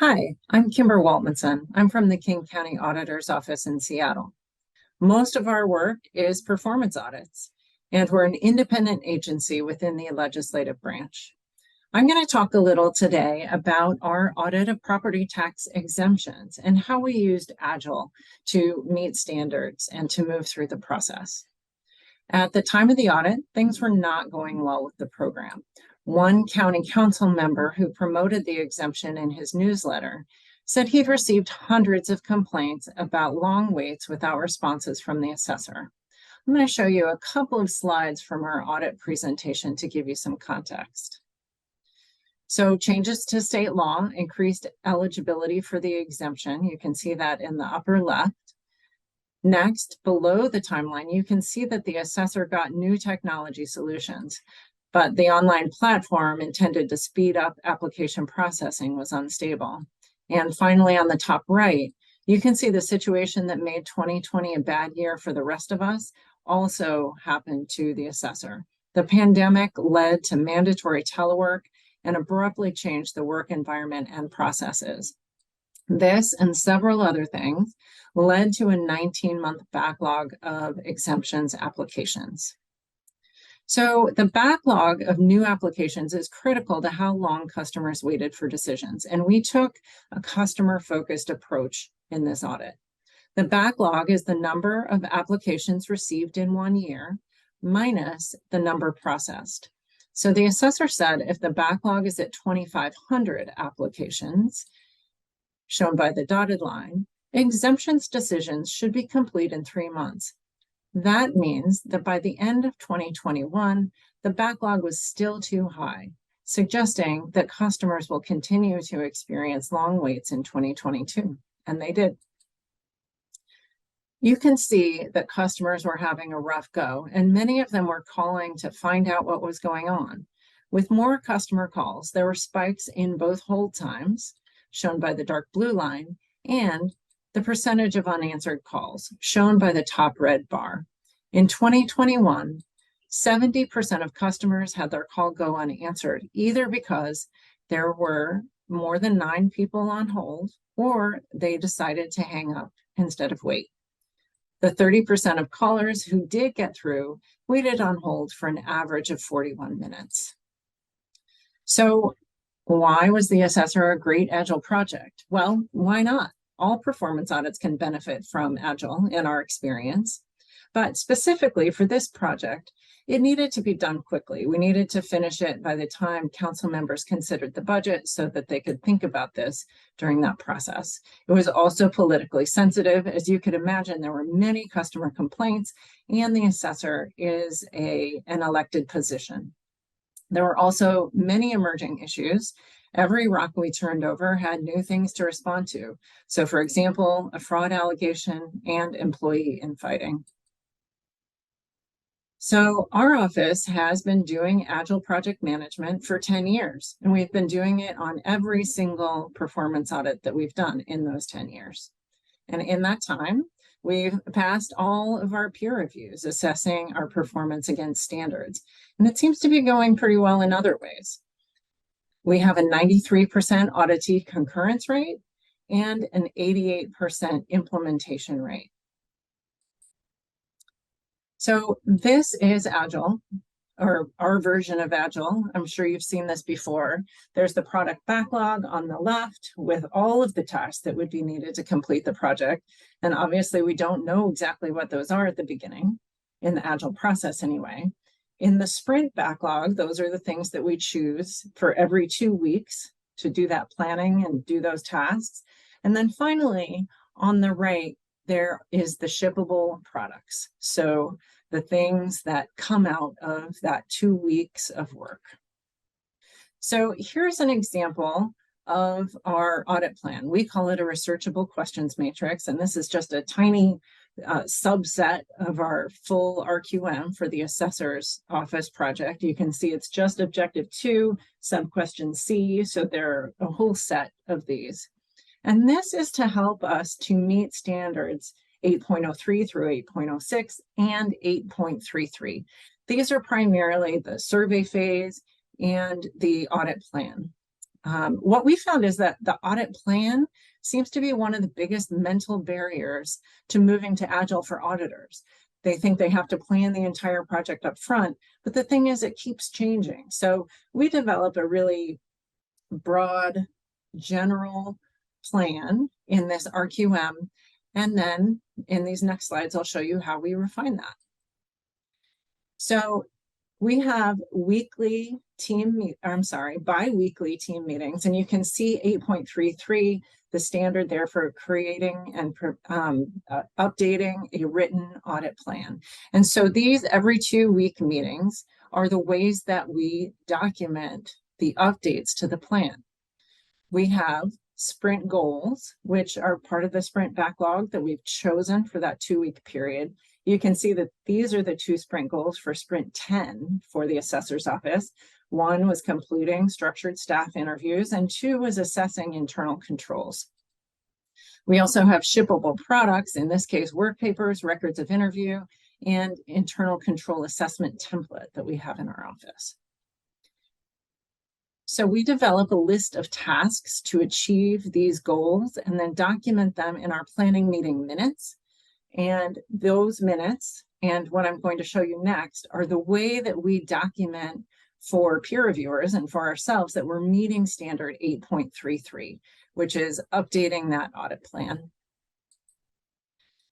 Hi, I'm Kimber Waltmanson. I'm from the King County Auditor's Office in Seattle. Most of our work is performance audits, and we're an independent agency within the legislative branch. I'm going to talk a little today about our audit of property tax exemptions and how we used Agile to meet standards and to move through the process. At the time of the audit, things were not going well with the program. One county council member who promoted the exemption in his newsletter said he'd received hundreds of complaints about long waits without responses from the assessor. I'm going to show you a couple of slides from our audit presentation to give you some context. So changes to state law increased eligibility for the exemption. You can see that in the upper left. Next, below the timeline, you can see that the assessor got new technology solutions, but the online platform intended to speed up application processing was unstable. And finally, on the top right, you can see the situation that made 2020 a bad year for the rest of us also happened to the assessor. The pandemic led to mandatory telework and abruptly changed the work environment and processes. This and several other things led to a 19-month backlog of exemptions applications. So the backlog of new applications is critical to how long customers waited for decisions, and we took a customer-focused approach in this audit. The backlog is the number of applications received in 1 year minus the number processed. So the assessor said if the backlog is at 2,500 applications, shown by the dotted line, exemptions decisions should be complete in 3 months. That means that by the end of 2021, the backlog was still too high, suggesting that customers will continue to experience long waits in 2022, and they did. You can see that customers were having a rough go, and many of them were calling to find out what was going on. With more customer calls, there were spikes in both hold times, shown by the dark blue line, and the percentage of unanswered calls, shown by the top red bar. In 2021, 70% of customers had their call go unanswered, either because there were more than 9 people on hold, or they decided to hang up instead of wait. The 30% of callers who did get through waited on hold for an average of 41 minutes. So why was the assessor a great Agile project? Well, why not? All performance audits can benefit from Agile in our experience, but specifically for this project, it needed to be done quickly. We needed to finish it by the time council members considered the budget so that they could think about this during that process. It was also politically sensitive. As you could imagine, there were many customer complaints, and the assessor is an elected position. There were also many emerging issues. Every rock we turned over had new things to respond to. So for example, a fraud allegation and employee infighting. So our office has been doing Agile project management for 10 years, and we've been doing it on every single performance audit that we've done in those 10 years. And in that time, we've passed all of our peer reviews assessing our performance against standards, and it seems to be going pretty well in other ways. We have a 93% auditee concurrence rate and an 88% implementation rate. So this is Agile, or our version of Agile. I'm sure you've seen this before. There's the product backlog on the left with all of the tasks that would be needed to complete the project. And obviously we don't know exactly what those are at the beginning, in the Agile process anyway. In the sprint backlog, those are the things that we choose for every 2 weeks to do that planning and do those tasks. And then finally, on the right, there is the shippable products. So the things that come out of that 2 weeks of work. So here's an example of our audit plan. We call it a researchable questions matrix, and this is just a tiny subset of our full RQM for the assessor's office project. You can see it's just objective 2, sub-question C, so there are a whole set of these. And this is to help us to meet standards 8.03 through 8.06 and 8.33. These are primarily the survey phase and the audit plan. what we found is that the audit plan seems to be one of the biggest mental barriers to moving to Agile for auditors. They think they have to plan the entire project up front, but the thing is it keeps changing. So we develop a really broad, general plan in this RQM. And then in these next slides, I'll show you how we refine that. So we have bi-weekly team meetings, and you can see 8.33, the standard there for creating and updating a written audit plan. And so these every 2-week meetings are the ways that we document the updates to the plan. We have sprint goals, which are part of the sprint backlog that we've chosen for that 2-week period. You can see that these are the 2 sprint goals for sprint 10 for the assessor's office. 1 was completing structured staff interviews, and 2 was assessing internal controls. We also have shippable products, in this case, work papers, records of interview, and internal control assessment template that we have in our office. So we develop a list of tasks to achieve these goals and then document them in our planning meeting minutes. And those minutes, and what I'm going to show you next, are the way that we document for peer reviewers and for ourselves that we're meeting standard 8.33, which is updating that audit plan.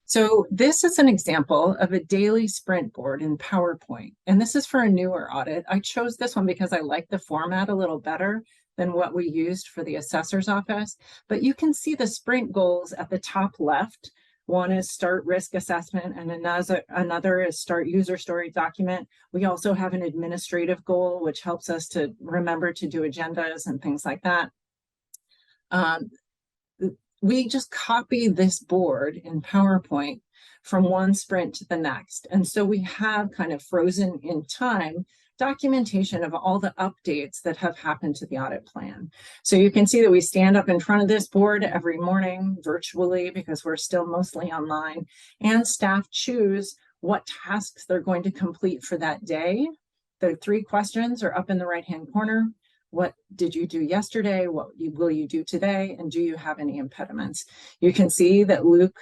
So this is an example of a daily sprint board in PowerPoint, and this is for a newer audit. I chose this one because I like the format a little better than what we used for the assessor's office, but you can see the sprint goals at the top left. One is start risk assessment, and another is start user story document. We also have an administrative goal, which helps us to remember to do agendas and things like that. We just copy this board in PowerPoint from one sprint to the next. And so we have kind of frozen in time documentation of all the updates that have happened to the audit plan. So you can see that we stand up in front of this board every morning virtually because we're still mostly online, and staff choose what tasks they're going to complete for that day. The 3 questions are up in the right-hand corner. What did you do yesterday? What will you do today? And do you have any impediments? You can see that Luke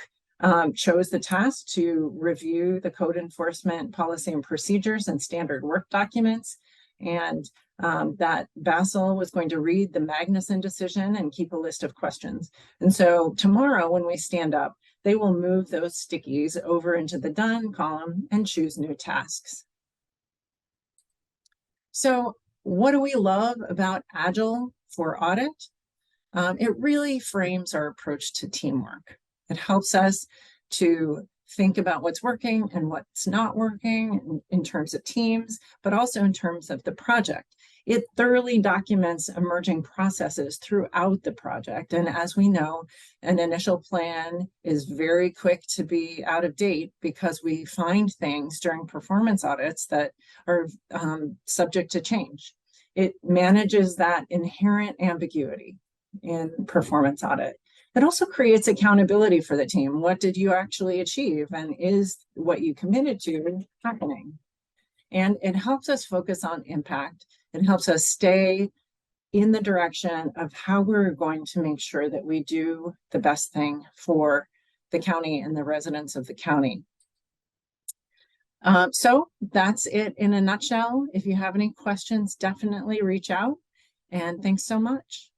chose the task to review the code enforcement policy and procedures and standard work documents, and that Basil was going to read the Magnuson decision and keep a list of questions. And so tomorrow when we stand up, they will move those stickies over into the done column and choose new tasks. So what do we love about Agile for audit? It really frames our approach to teamwork. It helps us to think about what's working and what's not working in terms of teams, but also in terms of the project. It thoroughly documents emerging processes throughout the project. And as we know, an initial plan is very quick to be out of date because we find things during performance audits that are subject to change. It manages that inherent ambiguity in performance audit. It also creates accountability for the team. What did you actually achieve? And is what you committed to happening? And it helps us focus on impact. It helps us stay in the direction of how we're going to make sure that we do the best thing for the county and the residents of the county. So that's it in a nutshell. If you have any questions, definitely reach out. And thanks so much.